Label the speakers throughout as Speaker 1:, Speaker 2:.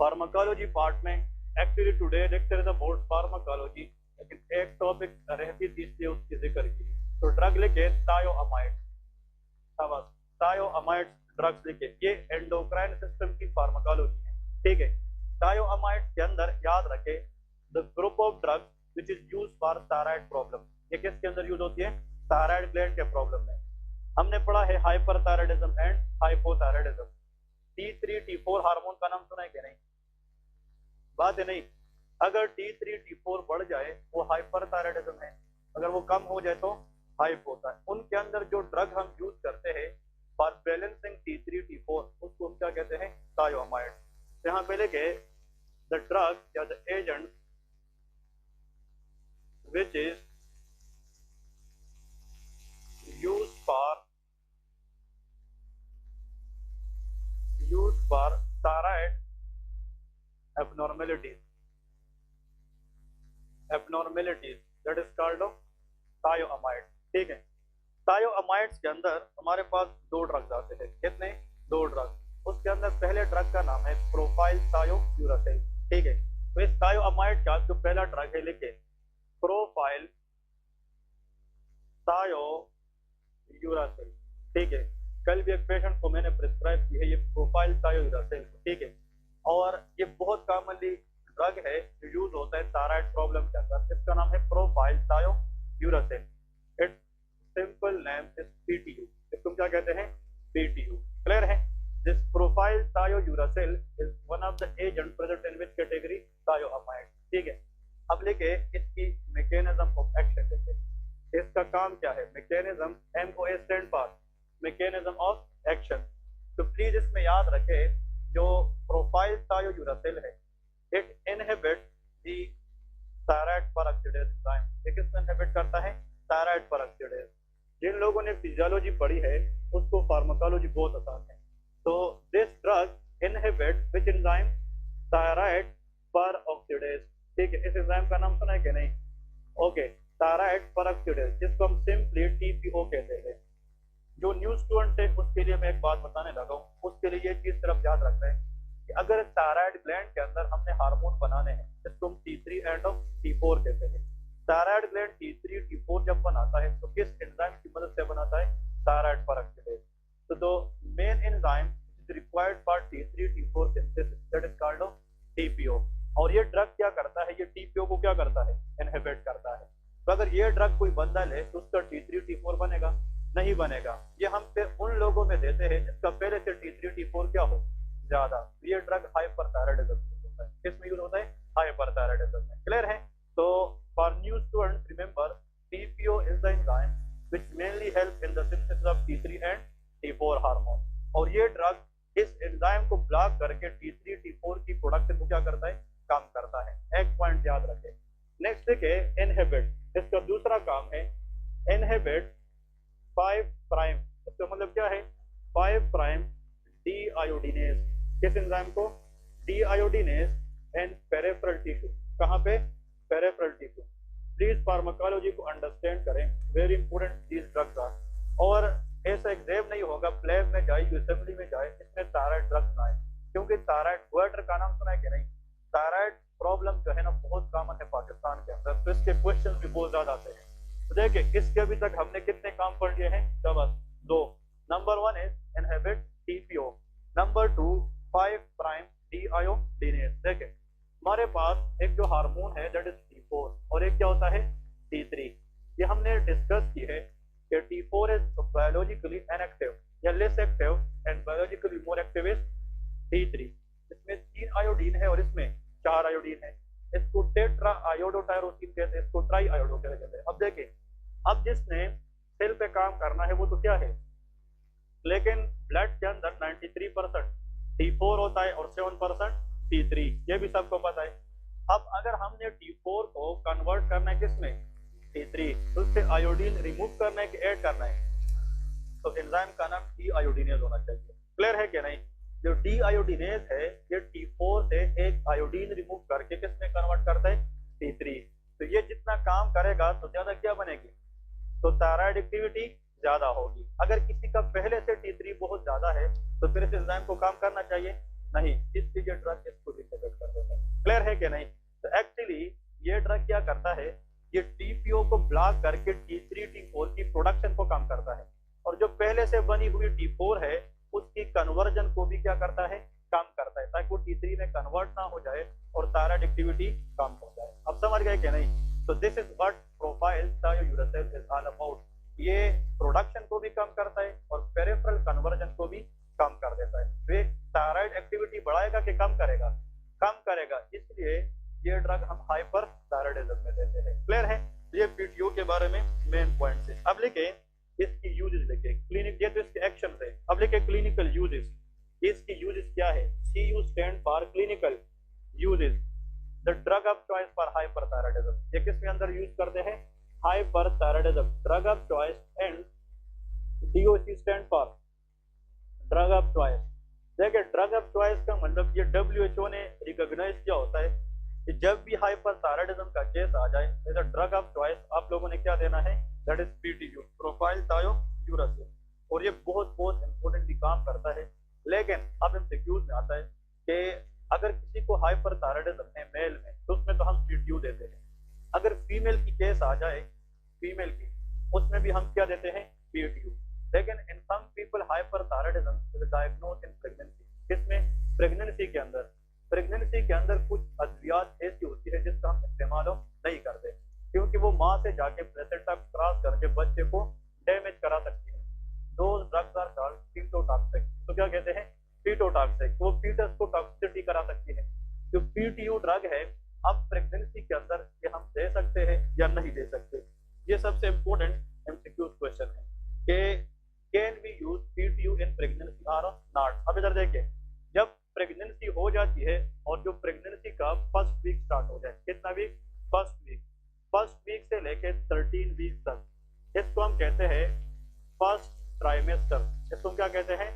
Speaker 1: Pharmacology part में actually today lecture is about pharmacology, लेकिन एक टॉपिक रहती थी इसलिए उसकी जिक्र की। तो ड्रग लिखे थायोअमाइड, थायोअमाइड ड्रग्स लिखे, ये एंडोक्राइन सिस्टम की फार्माकोलॉजी है। ठीक है, थायोअमाइड के अंदर याद रखे the group of drugs which is use for thyroid problem. ये किसके अंदर यूज होती है? थायराइड ग्लैंड के प्रॉब्लम में। हमने पढ़ा है hyperthyroidism and hypothyroidism. T3 T4 hormone का नाम सुना है कि नहीं? बात है नहीं। अगर T3 T4 बढ़ जाए वो हाइपरथायराइडिज्म है, अगर वो कम हो जाए तो हाइपो होता है। उनके अंदर जो ड्रग हम यूज करते हैं फॉर बैलेंसिंग T3 T4 उसको हम क्या कहते हैं? थायोअमाइड। यहाँ पे लिखे द ड्रग या the agent which is used for thyroid abnormalities that is called थायोअमाइड। ठीक है, थायोअमाइड्स के अंदर हमारे पास दो ड्रग्स आते हैं। कितने? दो ड्रग। उसके अंदर पहले ड्रग का नाम है प्रोफाइल थायोयूरासिल। ठीक है, तो इस थायोअमाइड का जो पहला ड्रग है लिखे प्रोफाइल थायोयूरासिल। ठीक है, कल भी एक पेशेंट को मैंने प्रिस्क्राइब की है ये प्रोफाइल थायोयूरासिल। ठीक है, और ये बहुत कॉमनली ड्रग है जो यूज होता है थायराइड प्रॉब्लम के अंदर। इसका नाम है propylthiouracil. It's simple name is PTU। इसको क्या कहते हैं? PTU। क्लियर है? This propylthiouracil is one of the agent present in which category? Thioamide. ठीक है, अब लेके इसकी मैकेनिज्म ऑफ एक्शन देखें। इसका काम क्या है? Mechanism, MOA stand for mechanism of action. तो प्लीज इसमें याद रखें जो प्रोफाइल थायोयूरासिल है it inhibit the thyroid peroxidase enzyme. ये किसको इनहिबिट करता है? थायराइड पेरोक्सिडेज। जिन लोगों ने फिजियोलॉजी पढ़ी है उसको फार्माकोलॉजी बहुत आसान है। तो this drug inhibit which enzyme? Thyroid peroxidase. ठीक है, इस एंजाइम का नाम सुना है कि नहीं? ओके, थायराइड पेरोक्सिडेज, जिसको हम सिंपली TPO कहते हैं। जो न्यू स्टूडेंट है उसके लिए मैं एक बात बताने लगा हूँ, उसके लिए ये चीज सिर्फ याद रखना है कि अगर थायराइड ग्लैंड के अंदर हमने हार्मोन बनाने हैं जिसको हम T3 एंड T4 कहते हैं। थायराइड ग्लैंड T3 T4 जब बनाता है तो किस एंजाइम की मदद से बनाता है? थायराइड पेरोक्सिडेज। तो the main enzyme is required for T3 T4 synthesis that is called TPO। और ये ड्रग क्या करता है? ये TPO को क्या करता है? इनहिबिट करता है। तो अगर ये ड्रग कोई बंदा ले तो उसका T3 T4 बनेगा? नहीं बनेगा। ये हम पे उन लोगों में देते हैं जिसका पहले से T3 T4 क्या हो? ज्यादा। ये ड्रग हाइपरथायराइडिज्म में होता है। किसमें यूज होता है? हाइपरथायराइडिज्म में। क्लियर है? तो for new students remember TPO is the enzyme which mainly help in the synthesis of T3 and T4 hormone. और ये ड्रग इस एंजाइम को ब्लॉक करके T3 T4 की प्रोडक्शन को क्या करता है? काम करता है। एक पॉइंट याद रखें। नेक्स्ट देखिए इनहिबिट। इसका दूसरा काम है इनहिबिट 5 प्राइम। इसका मतलब क्या है? 5 प्राइम डीआयोडीनेज। किस एंजाइम को? Deiodinase and peripheral tissue. कहाँ पे? Peripheral tissue. प्लीज फार्माकोलॉजी को अंडरस्टैंड करें, very important these drugs are. और ऐसा एग्जाम नहीं होगा प्लेब में जाए, असेंबली में जाए, इसमें थायराइड ड्रग्स ना आए, क्योंकि थायराइड गोइटर का नाम सुना है कि नहीं? थायराइड प्रॉब्लम जो है ना बहुत कॉमन है पाकिस्तान के अंदर, तो इसके क्वेश्चन भी बहुत ज्यादा आते हैं। तो देखिए इसके अभी तक हमने कितने काम पढ़ लिए हैं? बस 2। Number 1 is inhibit TPO, number 2 5 prime deiodinase. देखिए हमारे पास एक जो हार्मोन है दैट इज T4 और एक क्या होता है? T3। ये हमने डिस्कस की है कि T4 इज बायोलॉजिकली इनएक्टिव या less active and biologically more active is T3। इसमें 3 आयोडीन है और इसमें 4 आयोडीन है। इसको टेट्रा आयोडोटायरोसिन कहते हैं, इसको ट्राई आयोडो कहते हैं। अब देखिए, अब जिसने सेल पे काम करना है वो तो क्या है? लेकिन ब्लड के अंदर 93% T4 होता है और 7% T3, ये भी सबको पता है। अब अगर हमने T4 को कन्वर्ट करना है किसमें? T3, तो उससे आयोडीन रिमूव करना है कि ऐड करना है? तो एंजाइम का नाम डीआयोडीनेज होना चाहिए। क्लियर है कि नहीं? जो डीआयोडीनेज है ये T4 से एक आयोडीन रिमूव करके किसमें कन्वर्ट करता है? T3। तो ये जितना काम करेगा तो ज्यादा क्या बनेगी? तो थायराइड एक्टिविटी ज्यादा होगी। अगर किसी का पहले से T3 बहुत ज्यादा है तो फिर इस एंजाइम को काम करना चाहिए? नहीं, इसलिए ये ड्रग इसको डिसेबल कर देता है। क्लियर है कि नहीं? तो एक्चुअली ये ड्रग क्या करता है, ये टीपीओ को ब्लॉक करके T3 T4 की प्रोडक्शन को कम करता है, और जो पहले से बनी हुई T4 है उसकी कन्वर्जन को भी क्या करता है, कम करता है, ताकि वो T3 में कन्वर्ट ना हो जाए और थायराइड एक्टिविटी कम हो जाए। अब समझ गए कि नहीं? तो this is what propylthiouracil is all about. ये प्रोडक्शन को भी कम करता है और पेरिफेरल कन्वर्जन को भी कम कर देता है। तो ये थायराइड एक्टिविटी बढ़ाएगा कि कम करेगा? कम करेगा। इसलिए ये ड्रग हम हाइपर थायराइडिज्म में देते हैं। क्लियर है? ये पीटीओ के बारे में मेन पॉइंट है। अब लिखे इसकी यूजेस, लिखे क्लिनिक, ये तो इसके एक्शन है। अब लिखे क्लिनिकल यूजेस। इसकी यूजेस क्या है? CU stand for clinical uses. The drug of choice for hyperthyroidism. ये किसके अंदर यूज करते हैं? Hyperthyroidism. Drug of choice and DOC stand for drug of choice. देखिए ड्रग ऑफ चॉइस का मतलब ये WHO ने रिकॉग्नाइज किया होता है कि जब भी हाइपरथायराइडिज्म का केस आ जाए तो ड्रग ऑफ चॉइस आप लोगों ने क्या देना है? That is PTU, propylthiouracil. और ये बहुत बहुत इंपॉर्टेंटली काम करता है। लेकिन अब MCQs में आता है कि अगर किसी को हाइपरथायराइडिज्म है मेल में, तो उसमें तो हम PTU देते हैं। अगर फीमेल की केस आ जाए, फीमेल की, उसमें भी हम क्या देते हैं? PTU। लेकिन in some people hyperthyroidism is diagnosed in pregnancy. किसमें? प्रेगनेंसी के अंदर। प्रेगनेंसी के अंदर कुछ अद्वियात ऐसी होती है जिसका हम इस्तेमाल नहीं करते, क्योंकि वो माँ से जाके प्लेसेंटा क्रॉस करके बच्चे को डैमेज करा सकती है। Those drugs are called fetotoxic. तो क्या कहते हैं? फीटोटॉक्सिक। वो फीटस को टॉक्सिसिटी करा सकती है। जो PTU ड्रग है, अब प्रेगनेंसी के अंदर ये हम दे सकते हैं या नहीं दे सकते? ये सबसे इम्पोर्टेंट MCQ क्वेश्चन है कि can we use PTU in pregnancy और नॉट। अब इधर देखिए, जब प्रेगनेंसी हो जाती है और जो प्रेगनेंसी का फर्स्ट वीक स्टार्ट हो जाए, कितना वीक? फर्स्ट वीक से लेके 13 वीक तक, इसको हम कहते हैं फर्स्ट ट्राइमेस्टर। इसको क्या कहते हैं?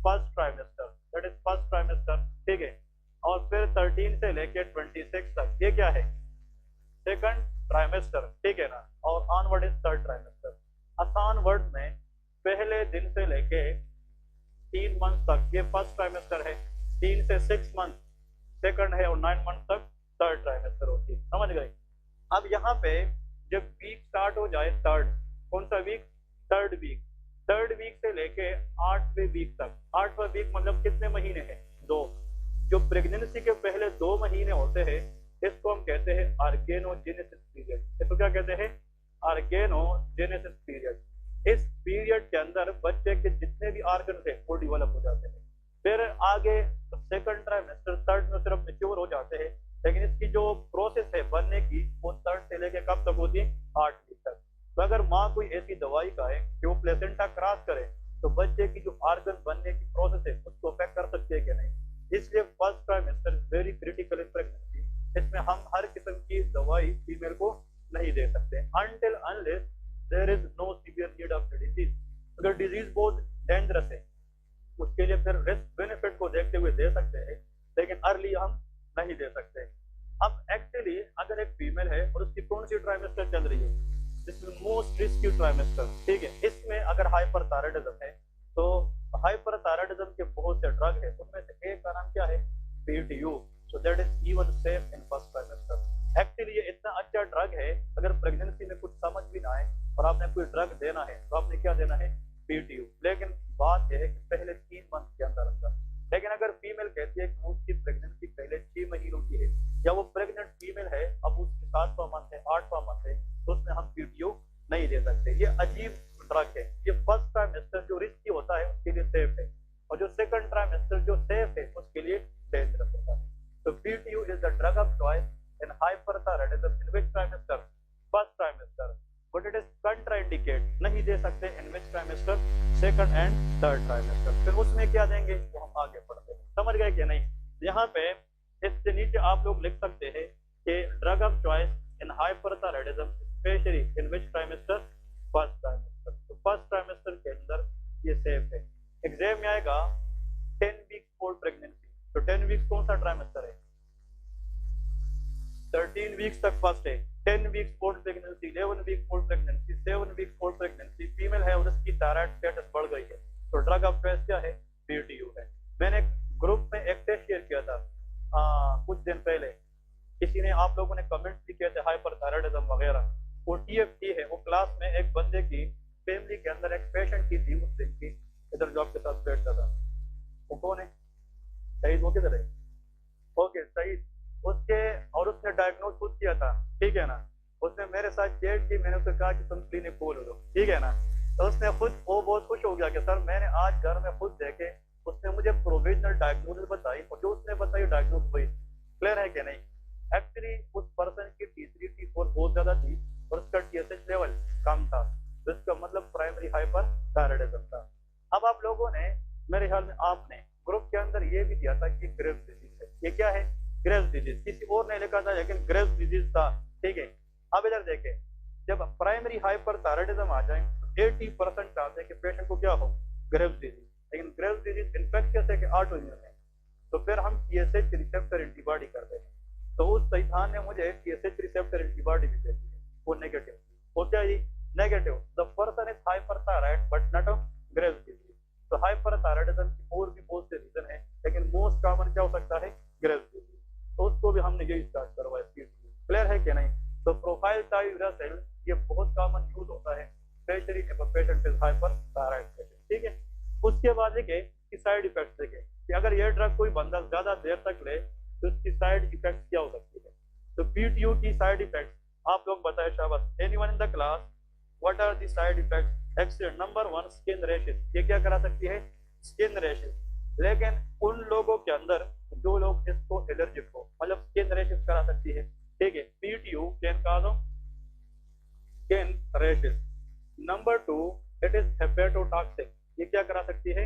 Speaker 1: First trimester. That is first trimester. ठीक है। और फिर 13 से लेके 26 तक ये क्या है? Second trimester. ठीक है ना? और ऑनवर्ड इज थर्ड ट्राइमेस्टर। आसान वर्ड में पहले दिन से लेके 3 मंथ तक ये फर्स्ट ट्राइमेस्टर है, 3 से 6 मंथ सेकंड है, और 9 मंथ तक थर्ड ट्राइमेस्टर होती है। समझ गए? अब यहाँ पे जब वीक स्टार्ट हो जाए, थर्ड, कौन सा वीक? थर्ड वीक से लेके 8वें वीक तक। 8वां वीक मतलब कितने महीने हैं? 2। जो प्रेगनेंसी के पहले 2 महीने होते हैं, इसको हम कहते हैं ऑर्गेनोजेनेसिस पीरियड। इसको क्या कहते हैं? Organogenesis period. इस पीरियड के अंदर बच्चे के जितने भी ऑर्गन थे वो डेवलप हो जाते हैं। फिर आगे सेकंड ट्राइमेस्टर, थर्ड में सिर्फ मैच्योर हो जाते हैं, लेकिन इसकी जो प्रोसेस है बनने की वो थर्ड से लेके कब तक होती है? 8 वीक तक। तो अगर माँ कोई ऐसी दवाई खाए कि वो प्लेसेंटा क्रॉस करे, तो बच्चे की जो ऑर्गन बनने की प्रोसेस है उसको अफेक्ट कर सकती है कि नहीं? इसलिए first trimester very critical in pregnancy. इसमें हम हर किस्म की दवाई फीमेल को नहीं दे सकते until unless there is no severe need of the disease. अगर डिजीज बहुत डेंजरस है, उसके लिए फिर रिस्क बेनिफिट को देखते हुए दे सकते हैं, लेकिन अर्ली हम नहीं दे सकते। अब एक्चुअली अगर एक फीमेल है और उसकी कौन सी ट्राइमेस्टर चल रही है? This is most risky trimester. ठीक है। इसमें अगर हाइपरथायराइडिज्म है, तो हाइपरथायराइडिज्म के बहुत से ड्रग है, उनमें से एक का नाम क्या है? PTU। So that is even safe in first trimester. Actually ये इतना अच्छा ड्रग है, अगर प्रेगनेंसी में कुछ समझ भी ना आए और आपने कोई ड्रग देना है तो आपने क्या देना है? PTU। लेकिन बात यह है कि पहले 3 मंथ के अंदर अंदर। लेकिन अगर फीमेल कहती है कि उसकी प्रेगनेंसी पहले 6 महीनों की है, या वो प्रेग्नेंट फीमेल है, अब उसकी 7वां मंथ है, 8वां मंथ है, तो उसमें हम PTU नहीं दे सकते। ये अजीब ड्रग है। ये फर्स्ट ट्राइमेस्टर जो रिस्की होता है उसके लिए सेफ है, और जो सेकंड ट्राइमेस्टर जो सेफ है उसके लिए डेंजरस होता है। तो PTU is the drug of choice in hyperthyroidism in which trimester? First trimester. But it is contraindicate, नहीं दे सकते in which trimester? Second and third trimester. फिर उसमें क्या देंगे वो हम आगे पढ़ते हैं। समझ गए कि नहीं? यहाँ पे इसके नीचे आप लोग लिख सकते हैं कि drug of choice in hyperthyroidism specially in which trimester? First trimester. तो फर्स्ट ट्राइमेस्टर के अंदर ये सेफ है। एग्जाम में आएगा 10 वीक्स फॉर प्रेगनेंसी। तो 10 वीक्स कौन सा ट्राइमेस्टर है? 13 वीक्स तक फर्स्ट है, 10 weeks for pregnancy, 11 weeks for pregnancy, 7 weeks for pregnancy. Female है और उसकी थायराइड स्टेटस बढ़ गई है, तो ड्रग ऑफ चॉइस क्या है? PTU है। मैंने ग्रुप में एक टेस्ट शेयर किया था कुछ दिन पहले, किसी ने, आप लोगों ने कमेंट्स भी किए थे हाइपरथायराइडिज्म वगैरह। वो टीएफटी है, वो क्लास में एक बंदे की फैमिली के अंदर एक पेशेंट की थी, उस दिन की, इधर जो आपके साथ बैठता था, वो कौन है? सईद, वो किधर है? ओके सईद, उसके, और उसने डायग्नोज खुद किया था, ठीक है ना। उसने मेरे साथ चैट की, मैंने उससे कहा कि तुम क्लिनिक खोल लो, ठीक है ना। तो उसने खुद, वो बहुत खुश हो गया कि सर मैंने आज घर में खुद देखे, उसने मुझे प्रोविजनल डायग्नोसिस बताई, और जो उसने बताई डायग्नोज हुई। क्लियर है कि नहीं? एक्चुअली उस पर्सन की T3 T4 बहुत ज्यादा थी और उसका TSH लेवल कम था, तो इसका मतलब प्राइमरी हाइपर थायराइडिज्म था। अब आप लोगों ने, मेरे ख्याल में आपने ग्रुप के अंदर ये भी दिया था कि ग्रेव्स डिजीज है। ये क्या है? Graves disease. किसी और ने लिखा था लेकिन ग्रेव्स डिजीज था, ठीक है। अब इधर देखें, जब प्राइमरी हाइपर थायराइडिज्म आ जाए तो 80% चांस है कि पेशेंट को क्या हो? Graves disease. लेकिन ग्रेव्स डिजीज इन्फेक्शियस है कि ऑटो इम्यून है? तो फिर हम TSH रिसेप्टर एंटीबॉडी करते हैं। तो उस सैतान ने मुझे TSH रिसेप्टर एंटीबॉडी भी दे दी है, वो नेगेटिव। वो क्या जी? Negative. The person is hyperthyroid but not Graves disease. तो हाइपरथायराइडिज्म की और भी बहुत से रीजन है, लेकिन मोस्ट कॉमन क्या हो सकता है? Graves disease. तो उसको भी हमने यही स्टार्ट करवाया। क्लियर है कि नहीं? तो प्रोफाइल थायरॉइड, ये बहुत कॉमन यूज होता है, specially if a patient is hyperthyroid patient, ठीक है। उसके बाद देखिए कि साइड इफेक्ट्स देखें कि अगर ये ड्रग कोई बंदा ज्यादा देर तक ले तो इसकी साइड इफेक्ट्स क्या हो सकती है। तो PTU की साइड इफेक्ट्स आप लोग बताएं शाबाश, anyone in the class, what are the side effects? Accident. Number 1 skin rashes, ये क्या करा सकती है? Skin rashes. लेकिन उन लोगों के अंदर जो लोग इसको एलर्जिक हो, मतलब स्किन रैशेस करा सकती है, ठीक है। PTU can cause skin rashes. Number 2 it is hepatotoxic, ये क्या करा सकती है?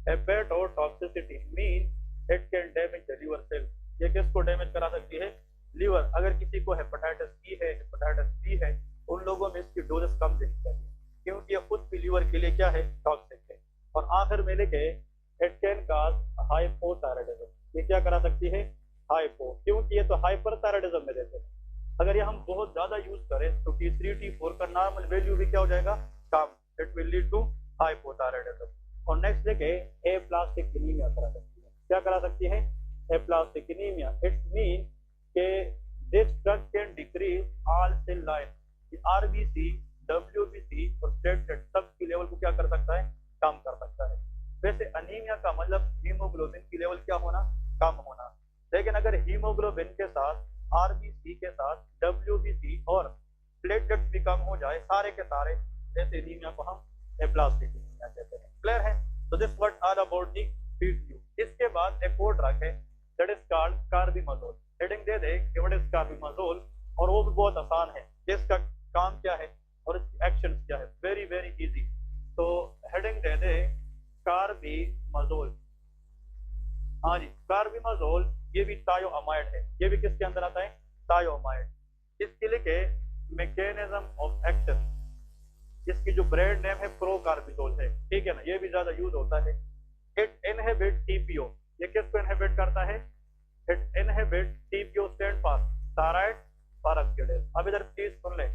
Speaker 1: Hepatotoxicity mean it can damage the liver cell. ये किसको डैमेज करा सकती है? लीवर। अगर किसी को हेपेटाइटिस E है, हेपेटाइटिस B है, उन लोगों में इसकी डोजेस कम देनी चाहिए, क्योंकि ये खुद भी लीवर के लिए क्या है? टॉक्सिक है। और आखिर में लिखे इट कैन कॉज हाइपोथायराइडिज्म, ये क्या करा सकती है? हाइपो, क्योंकि ये तो हाइपरथायराइडिज्म में रहते हैं। अगर ये हम बहुत ज्यादा यूज करें तो T3 T4 का नॉर्मल वैल्यू भी क्या हो जाएगा? कम। It will lead to hypothyroidism. और नेक्स्ट देखे एप्लास्टिक एनीमिया करा सकती है। क्या करा सकती है? Aplastic anaemia. इट्स मीन के this drug can decrease all cell line, RBC, WBC और प्लेटलेट सब की लेवल को क्या कर सकता है? कम कर सकता है। वैसे अनीमिया का मतलब हीमोग्लोबिन की लेवल क्या होना? कम होना। लेकिन अगर हीमोग्लोबिन के साथ RBC के साथ WBC और प्लेटलेट्स भी कम हो जाए सारे के सारे, ऐसे एनीमिया को हम एप्लास्टिक एनीमिया कहते हैं। क्लियर है? तो this what all about the PTU। इसके बाद एक और ड्रग है that is called carbimazole. Heading दे दे कि व्हाट इज कार्बिमाजोल, और वो भी बहुत आसान है। इसका काम क्या है और इसकी एक्शन क्या है? Very very easy. तो हेडिंग दे दे कार्बिमाजोल। हाँ जी, कार्बिमाजोल ये भी थायोअमाइड है। ये भी किसके अंदर आता है? थायोअमाइड। इसके लिखे मैकेनिज्म ऑफ एक्शन, इसकी जो ब्रांड नेम है प्रोकार्बिजोल है, ठीक है ना। ये भी ज्यादा यूज होता है। इट इनहिबिट TPO, ये किसको इनहिबिट करता है? It inhibit TPO stand for thyroid peroxidase. अब इधर प्लीज सुन ले,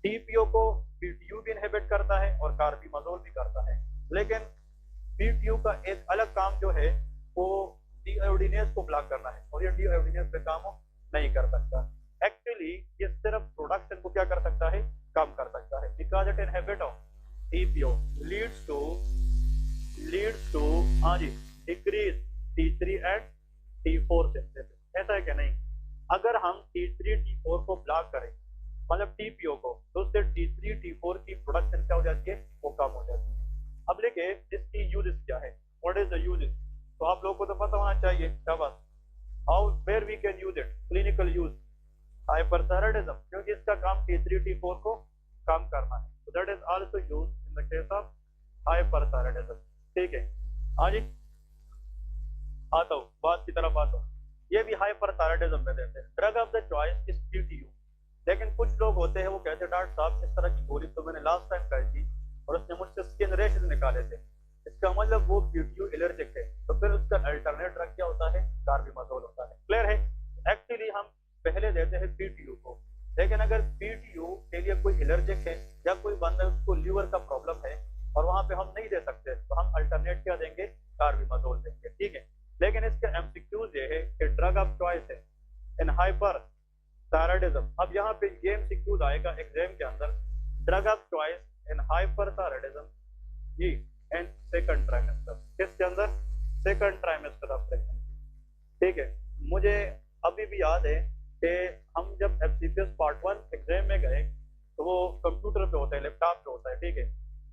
Speaker 1: TPO को PTU भी इनहिबिट करता है और कार्बिमाजोल भी करता है, लेकिन PTU का एक अलग काम जो है वो डीआयोडीनेज को ब्लॉक करना है, और ये डीआयोडीनेज पे काम नहीं कर सकता। एक्चुअली ये सिर्फ प्रोडक्शन को क्या कर सकता है? कम कर सकता है, because it inhibit of TPO leads to हाँ जी decrease T3 and T4 synthesis. ऐसा है कि नहीं? अगर हम T3 T4 को ब्लॉक करें, मतलब TPO को, तो उससे T3 T4 की प्रोडक्शन क्या हो जाती है? वो कम हो जाती है। अब देखिए इसकी यूजेस क्या है, व्हाट इज द यूजेस? तो आप लोगों को तो पता होना चाहिए। शाबाश। How where we can use it? Clinical use hyperthyroidism, क्योंकि इसका काम T3 T4 को कम करना है। So that is also used in the case of hyperthyroidism, ठीक है। हाँ जी, आता हूँ बात की तरफ आता हूँ। ये भी हाइपरथायराइडिज्म में देते हैं। Drug of the choice is PTU, लेकिन कुछ लोग होते हैं वो कहते हैं डॉक्टर साहब इस तरह की गोली तो मैंने लास्ट टाइम खाई थी और उसने मुझसे स्किन रैशेस निकाले थे, इसका मतलब वो PTU एलर्जिक है। तो फिर उसका अल्टरनेट ड्रग क्या होता है? कार्बिमाजोल होता है। क्लियर है? एक्चुअली हम पहले देते हैं PTU को, लेकिन अगर PTU के लिए कोई एलर्जिक है या कोई बंदा उसको लीवर का प्रॉब्लम है और वहां पे हम नहीं दे सकते, तो हम अल्टरनेट क्या देंगे? कार्बिमाजोल देंगे, ठीक है। ड्रग ऑफ चॉइस है इन हाइपर थायराइडिज्म। अब यहाँ पे ये एमसीक्यूज आएगा एग्जाम के अंदर, drug of choice in hyperthyroidism जी एंड सेकंड ट्राइमेस्टर, किसके अंदर, सेकंड ट्राइमेस्टर ऑफ प्रेगनेंसी। ठीक है, मुझे अभी भी याद है कि हम जब एफसीपीएस पार्ट 1 एग्जाम में गए तो वो कंप्यूटर पे होता है, लैपटॉप पे होता है, ठीक है,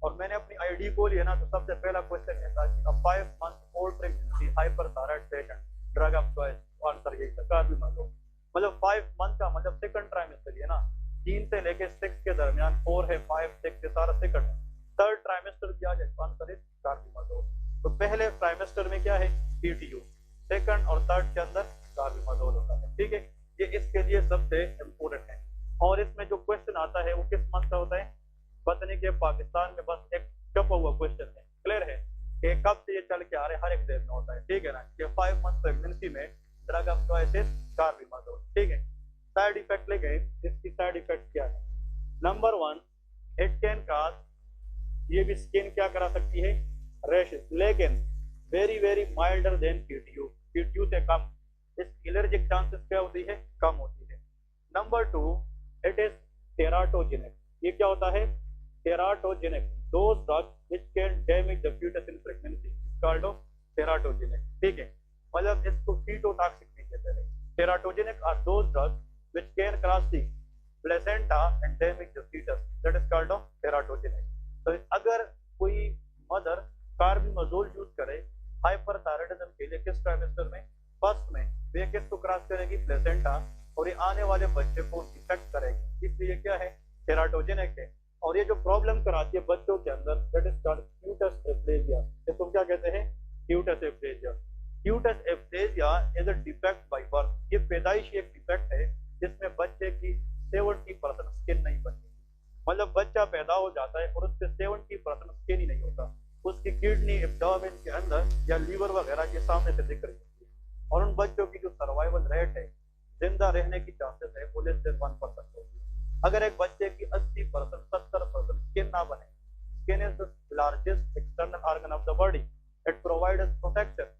Speaker 1: और मैंने अपनी आईडी को लिया ना, तो सबसे पहला क्वेश्चन ये था कि अ 5 month old pregnancy hyperthyroid patient drug of choice, answer यही था कार्बिमोजोल। मतलब 5 मंथ का मतलब सेकंड ट्राइमेस्टर, ये ना 3 से लेके 6 के दरमियान, 4 है 5 6 के सारा सेकंड, थर्ड ट्राइमेस्टर भी आ जाए तो आंसर इज कार्बिमोजोल। तो पहले ट्राइमेस्टर में क्या है पीटीयू, सेकंड और थर्ड के अंदर कार्बिमोजोल होता है। ठीक है, ये इसके लिए सबसे इम्पोर्टेंट है। और इसमें जो क्वेश्चन आता है वो किस मंथ का होता है, पता नहीं कि पाकिस्तान में बस एक छपा हुआ क्वेश्चन है, क्लियर है कि कब से ये चल के आ रहे, हर एग्जाम में होता है, ठीक है ना, कि 5 मंथ प्रेगनेंसी में ड्रग ऑफ चॉइस इज कार्बिमोजोल। ठीक है, साइड इफेक्ट ले गए, इसकी साइड इफेक्ट क्या है। नंबर 1, इट कैन काज, ये भी स्किन क्या करा सकती है, रैशेस, लेकिन very very milder than PTU, PTU से कम, इसकी एलर्जिक चांसेस क्या होती है, कम होती है। नंबर 2, इट इज टेराटोजेनिक, ये क्या होता है, teratogenic, those drugs which can damage the fetus in pregnancy is called teratogenic. ठीक है, मतलब इसको कीटोटॉक्सिक भी कहते हैं। Teratogenic are those drugs which can cross the placenta and damage the fetus, that is called teratogenic. तो अगर कोई मदर कार्बिमोजोल यूज करे हाइपरथायराइडिज्म के लिए किस ट्राइमेस्टर में, फर्स्ट में, वे किसको क्रॉस करेगी, प्लेसेंटा, और ये आने वाले बच्चे को इफेक्ट करेगी, इसलिए क्या है, टेराटोजेनिक है। और ये जो प्रॉब्लम कराती है बच्चों के अंदर, that is called cutis aplasia, इसको क्या कहते हैं, cutis aplasia. Cutis aplasia is a defect by birth, ये पैदाइशी एक डिफेक्ट है जिसमें बच्चे की 70% स्किन नहीं बनती, मतलब बच्चा पैदा हो जाता है और उससे 70% स्किन ही नहीं होता, उसकी किडनी एब्डोमेन के अंदर या लीवर वगैरह के सामने से दिख रही होती है, और उन बच्चों की जो सर्वाइवल रेट है, जिंदा रहने की चांसेस है, वो लेस देन 1% होती है। अगर एक बच्चे की 80% 70% स्किन ना बने, skin is the largest external organ of the body, it provides protection,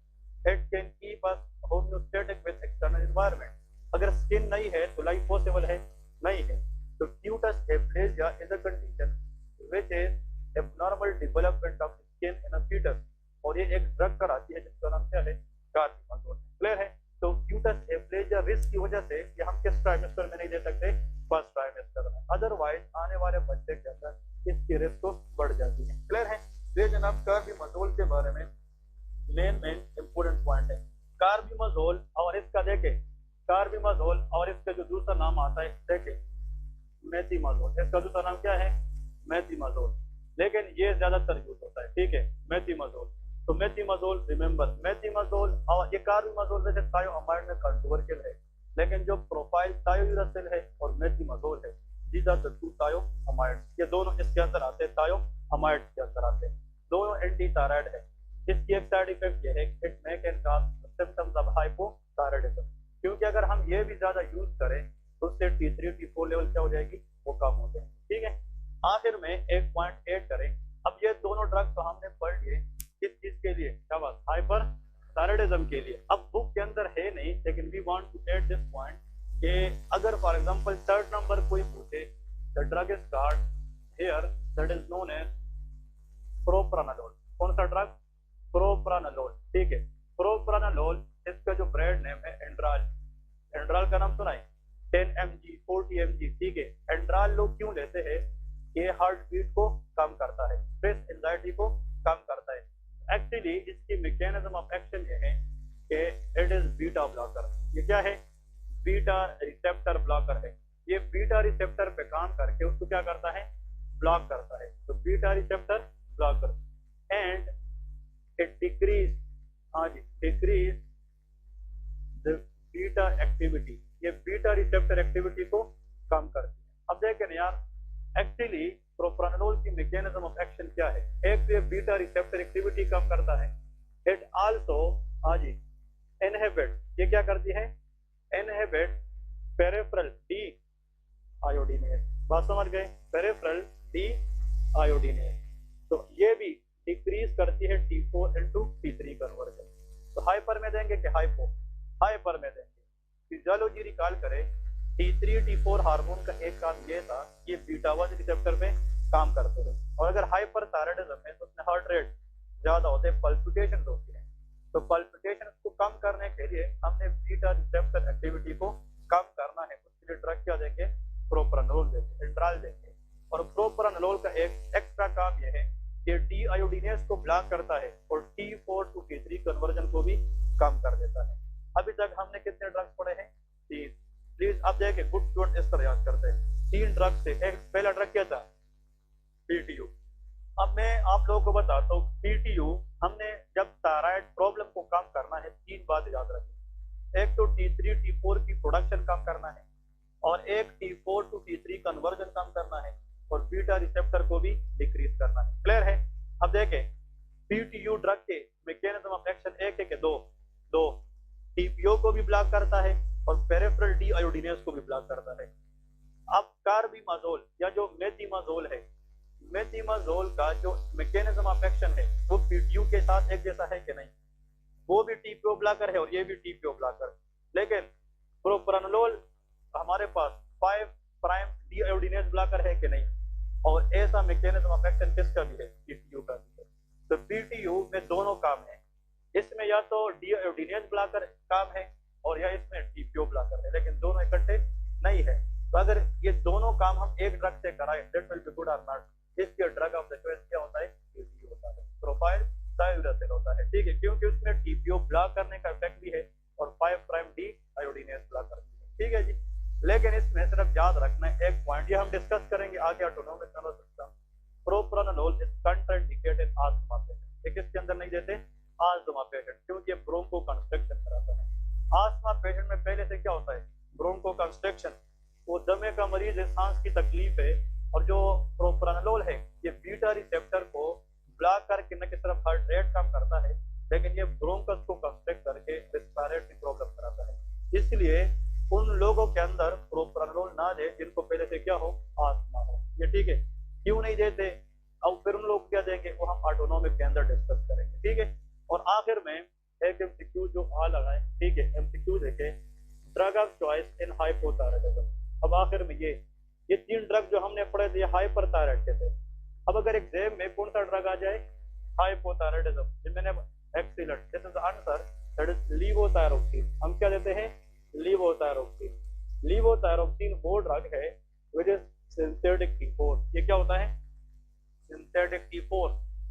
Speaker 1: it can keep us homeostatic with external environment. अगर स्किन नहीं है तो लाइफ पॉसिबल है, नहीं है। तो cutis aplasia is a condition which is abnormal development of skin in a foetus, और ये एक ड्रग कराती है जिसका नाम क्या है, कार्बिमोजोल। क्लियर है, तो क्यूटस एप्लेजिया रिस्क की वजह से कि हम किस ट्राइमेस्टर में नहीं दे सकते, फर्स्ट ट्राइमेस्टर में, अदरवाइज आने वाले बच्चे के अंदर इसकी रिस्क बढ़ जाती है। क्लियर है, ये जनाब कार्बिमोजोल के बारे में मेन इंपोर्टेंट पॉइंट है। कार्बिमोजोल और इसका देखे, कार्बिमोजोल और इसका जो दूसरा नाम आता है देखे, मेथिमाजोल, इसका दूसरा नाम क्या है, मेथिमाजोल, लेकिन ये ज्यादातर यूज होता है, ठीक है, मेथिमाजोल। तो मेथिमाजोल, रिमेंबर मेथिमाजोल और ये कार्बिमोजोल वैसे थायोअमाइड में कंट्रोवर्शियल है, लेकिन जो प्रोफाइल थायोयूरासिल है और मेथिमाजोल है, दीज आर द टू थायोअमाइड, ये दोनों इसके अंदर आते हैं, थायोअमाइड के अंदर आते हैं, दोनों एंटी थायराइड है। इसकी एक साइड इफेक्ट ये है, it may can cause symptoms of hypothyroidism, क्योंकि अगर हम ये भी ज्यादा यूज करें तो उससे T3 T4 लेवल क्या हो जाएगी, वो कम हो जाएगी। ठीक है, आखिर में एक पॉइंट ऐड करें, अब ये दोनों ड्रग्स तो हमने पढ़ लिए किस चीज के लिए, क्या बात, हाइपर थायराइडिज्म के लिए। अब बुक के अंदर है नहीं, लेकिन we want to add this point कि अगर फॉर एग्जांपल थर्ड नंबर कोई पूछे, the drug is called here that is known as propranolol. कौन सा ड्रग, प्रोप्रानालोल। ठीक है, प्रोप्रानालोल, इसका जो ब्रांड नेम है एंड्राल, एंड्राल का नाम सुना है, 10 mg 40 mg। ठीक है, एंड्राल लोग क्यों लेते हैं, ये हार्ट बीट को कम करता है, स्ट्रेस एंजाइटी को कम करता है। एक्चुअली इसकी मैकेनिज्म ऑफ एक्शन ये है कि इट इज बीटा ब्लॉकर, ये क्या है, बीटा रिसेप्टर ब्लॉकर है। ये बीटा रिसेप्टर पे काम करके उसको क्या करता है, ब्लॉक करता है। तो beta receptor blocker and it decrease, हाँ जी, डिक्रीज द बीटा एक्टिविटी, ये बीटा रिसेप्टर एक्टिविटी को कम करती है। अब देखें यार, एक्चुअली प्रोप्रानोल की मैकेनिज्म ऑफ एक्शन क्या है, एक तो ये बीटा रिसेप्टर एक्टिविटी कम करता है, इट आल्सो, हाँ जी, इनहिबिट, ये क्या करती है, इनहिबिट पेरिफेरल डी आयोडीनेज, बात समझ गए, पेरिफेरल डी आयोडीनेज। तो ये भी डिक्रीज करती है T4 into T3 कन्वर्जन। तो हाइपर में देंगे कि हाइपो, हाइपर में देंगे। फिजियोलॉजी रिकॉल करें, T3 T4 हार्मोन का एक काम ये था, ये बीटा 1 रिसेप्टर पे काम करते थे, और अगर हाइपर थायराइडिज्म है तो उसमें हार्ट रेट ज्यादा होते हैं, पल्पिटेशन होती है। तो पल्पिटेशन को कम करने के लिए हमने बीटा रिसेप्टर एक्टिविटी को कम करना है, उसके लिए ड्रग क्या देंगे, प्रोप्रानोल देंगे, इंट्राल देंगे। और प्रोप्रानोल का एक एक्स्ट्रा काम यह है कि डी आयोडीनेज को ब्लॉक करता है और T4 to T3 कन्वर्जन को भी कम कर देता है। अभी तक हमने कितने ड्रग्स पढ़े हैं, 3। प्लीज अब देखिए, गुड स्टूडेंट इस तरह याद करते हैं, 3 ड्रग्स थे। एक पहला ड्रग क्या था, PTU। अब मैं आप लोगों को बताता हूँ, PTU हमने जब थायराइड प्रॉब्लम को कम करना है, 3 बात याद रखें। एक तो T3 T4 की प्रोडक्शन कम करना है, और एक T4 to T3 कन्वर्जन कम करना है, और बीटा रिसेप्टर को भी डिक्रीज करना है। क्लियर है? अब देखें, PTU ड्रग के मैकेनिज्म ऑफ एक्शन एक है कि दो TPO को भी ब्लॉक करता है और पेरिफेरल डी आयोडीनेज को भी ब्लॉक करता है। अब कार्बिमाजोल या जो मेथिमाजोल है, मेथिमाजोल का जो मैकेनिज्म ऑफ एक्शन है वो PTU के साथ एक जैसा है कि नहीं, वो भी TPO ब्लॉकर है और ये भी TPO ब्लॉकर। लेकिन प्रोप्रानोलोल हमारे पास 5 प्राइम डी आयोडीनेज ब्लॉकर है कि नहीं, और ऐसा मैकेनिज्म ऑफ एक्शन किसका भी है, PTU का भी है। तो PTU में दोनों काम है, इसमें या तो डी आयोडीनेज ब्लॉकर काम है और या इसमें TPO ब्लॉकर है, लेकिन दोनों इकट्ठे नहीं है। तो अगर ये दोनों काम हम एक ड्रग से कराएं, दैट विल बी गुड और नॉट, इसके ड्रग ऑफ द चॉइस क्या होता है, PTU होता है, प्रोफाइल थायोउरासिल होता है। ठीक है, क्योंकि उसमें TPO ब्लॉक करने का इफेक्ट भी है और 5 प्राइम डी आयोडीनेज ब्लॉकर भी है। ठीक है जी, लेकिन इसमें सिर्फ याद रखना है एक पॉइंट, ये हम डिस्कस करेंगे आगे autonomic nervous system. Propranolol is contraindicated in asthma patient. ये किसके अंदर नहीं देते, आस्थमा पेशेंट, क्योंकि ब्रोंको कंस्ट्रक्शन कराता है। आस्थमा पेशेंट में पहले से क्या होता है, ब्रोंको कंस्ट्रक्शन, वो दमे का मरीज है, सांस की तकलीफ है, और जो प्रोप्रानोलोल है ये बीटा रिसेप्टर को ब्लॉक करके न कि सिर्फ हार्ट रेट कम करता है, लेकिन ये ब्रोंकस को कंस्ट्रक्ट करके रेस्पिरेटरी प्रॉब्लम कराता है। इसलिए उन लोगों के अंदर प्रोप्रानोलोल ना दे जिनको पहले से क्या हो, आस्थमा हो। ये ठीक है, क्यों नहीं देते, अब फिर उन लोग क्या देंगे वो हम ऑटोनोमिक के अंदर डिस्कस करेंगे। ठीक है, और आखिर में एक MCQ जो आ लगाए, ठीक है, MCQ देखे, drug of choice in hypothyroidism. अब आखिर में ये 3 ड्रग जो हमने पढ़े थे ये हाइपरथायराइड के थे। अब अगर एग्जाम में कौन सा ड्रग आ जाए, हाइपोथायराइडिज्म, जो मैंने excellent, this is the answer, that is levothyroxine. हम क्या देते हैं, लीवोथायरोक्सिन। लीवोथायरोक्सिन वो ड्रग है विच इज सिंथेटिक T4। ये क्या होता है, सिंथेटिक T4।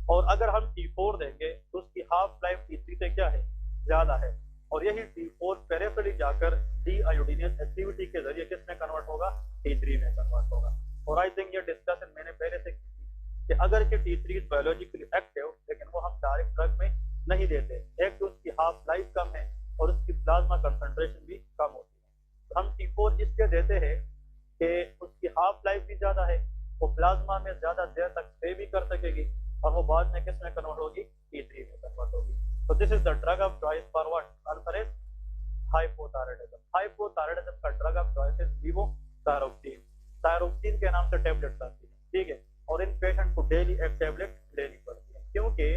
Speaker 1: और अगर हम T4 देंगे तो उसकी हाफ लाइफ T3 से क्या है, ज्यादा है, और यही T4 पेरिफेरली जाकर डी आयोडीनेज एक्टिविटी के जरिए किसमें कन्वर्ट होगा, T3 में कन्वर्ट होगा। और आई थिंक ये डिस्कशन मैंने पहले से की थी कि अगर कि T3 इज बायोलॉजिकली एक्टिव, लेकिन वो हम डायरेक्ट ड्रग में नहीं देते। एक तो उसकी हाफ लाइफ कम है और उसकी प्लाज्मा कंसंट्रेशन भी कम होती है। तो हम T4 इसलिए देते हैं कि उसकी हाफ लाइफ भी ज्यादा है, वो प्लाज्मा में ज्यादा देर तक स्टे भी कर सकेगी, और वो बाद में किस में कन्वर्ट होगी, T3 में कन्वर्ट होगी। तो this is the drug of choice for what, answer is hypothyroidism. Hypothyroidism का drug of choice is levothyroxine. Thyroxine के नाम से टैबलेट्स आती है, ठीक है, और इन पेशेंट को डेली एक टैबलेट लेनी पड़ती है, क्योंकि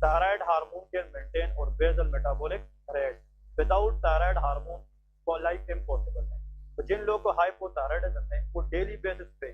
Speaker 1: थायराइड हार्मोन कैन मेंटेन और basal metabolic rate. Without thyroid hormone को लाइफ इम्पॉसिबल है। तो जिन लोगों को हाइपोथायराइडिज्म है वो डेली बेसिस पे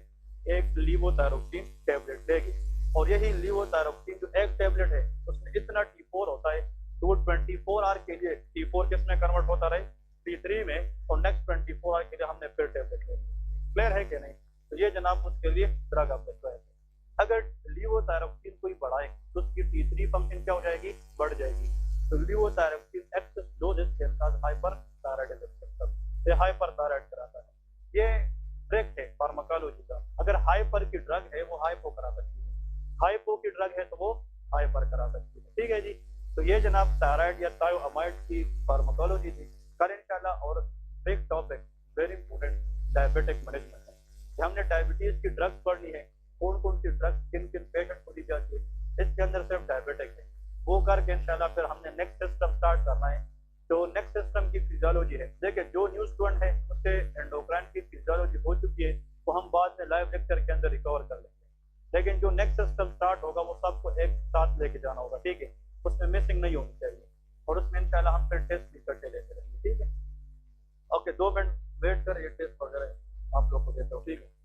Speaker 1: एक लीवोथायरोक्सिन टैबलेट लेगी, और यही लीवोथायरोक्सिन जो एक टैबलेट है उसमें इतना T4 होता है तो वो 24 आवर के लिए T4 किस में कन्वर्ट होता रहे, T3 में, और नेक्स्ट 24 आवर के लिए हमने फिर टैबलेट ले ली। क्लियर है कि नहीं? तो ये जनाब उसके लिए ड्रग ऑफ चॉइस है। अगर लीवोथायरोक्सिन कोई बढ़ाए तो उसकी T3 फंक्शन क्या हो जाएगी, बढ़ जाएगी। तो levothyroxine excess doses can cause hyperthyroidism symptom, ये हाइपरथायराइड कराता है। ये ट्रिक है फार्माकोलॉजी का, अगर हाइपर की ड्रग है वो हाइपो करा सकती है, हाइपो की ड्रग है तो वो हाइपर करा सकती है। ठीक है जी, तो ये जनाब थायराइड या थायोअमाइड की फार्माकोलॉजी थी। कल इंशाल्लाह और big topic very important diabetic management है। हमने डायबिटीज की ड्रग्स पढ़नी है, कौन कौन सी ड्रग्स किन किन पेशेंट को दी जाती है, इसके अंदर सिर्फ डायबिटिक है, वो करके इंशाल्लाह फिर हमने नेक्स्ट सिस्टम स्टार्ट करना है। तो नेक्स्ट सिस्टम की फिजियोलॉजी है, देखिए जो न्यू स्टूडेंट है उससे एंडोक्राइन की फिजियोलॉजी हो चुकी है, वो हम बाद में लाइव लेक्चर के अंदर रिकवर कर लेंगे, लेकिन जो नेक्स्ट सिस्टम स्टार्ट होगा वो सबको एक साथ लेके जाना होगा, ठीक है, उसमें मिसिंग नहीं होनी चाहिए, और उसमें इंशाल्लाह हम फिर टेस्ट भी करते लेते रहेंगे, ठीक है। ओके 2 मिनट वेट कर, ये टेस्ट वगैरह आप लोग को देता हूँ, ठीक है।